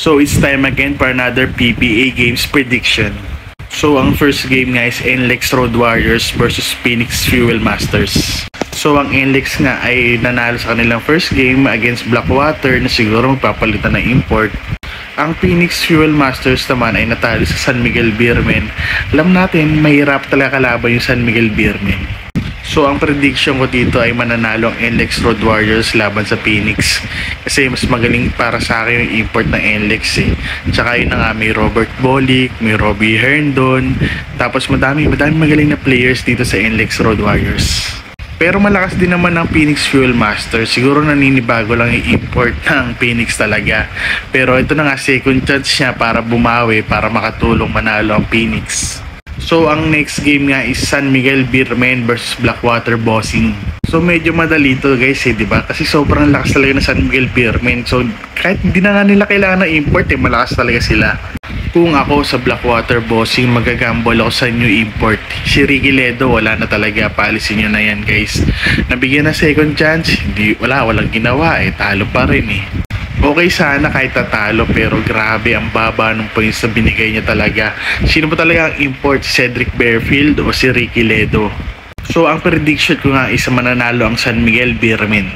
So it's time again for another PPA Games prediction. So ang first game nga is NLEX Road Warriors versus Phoenix Fuel Masters. So ang NLEX nga ay nanalo sa kanilang first game against Blackwater na siguro magpapalitan ng import. Ang Phoenix Fuel Masters naman ay natalo sa San Miguel Beermen. Alam natin, mahirap talaga kalaban yung San Miguel Beermen. So ang prediction ko dito ay mananalo ang NLEX Road Warriors laban sa Phoenix. Kasi mas magaling para sa akin yung import ng NLEX eh. Tsaka yun na nga, may Robert Bolick, may Robbie Herndon. Tapos madami magaling na players dito sa NLEX Road Warriors. Pero malakas din naman ang Phoenix Fuel Masters. Siguro naninibago lang yung import ng Phoenix talaga. Pero ito na nga, second chance niya para bumawi, para makatulong manalo ang Phoenix. So ang next game nga is San Miguel Beermen versus Blackwater Bossing. So medyo madali to guys eh, diba? Kasi sobrang lakas talaga ng San Miguel Beermen. So kahit hindi na nga nila kailangan ng import eh, malakas talaga sila. Kung ako sa Blackwater Bossing, magagamble ako sa new import. Si Ricky Ledo, wala na talaga. Paalisin nyo na yan guys. Nabigyan na second chance, walang ginawa eh. Talo pa rin eh. Okay sana kahit tatalo, pero grabe ang baba ng points na binigay niya talaga. Sino ba talaga ang import? Si Cedric Bearfield o si Ricky Ledo? So ang prediction ko nga is mananalo ang San Miguel Beermen.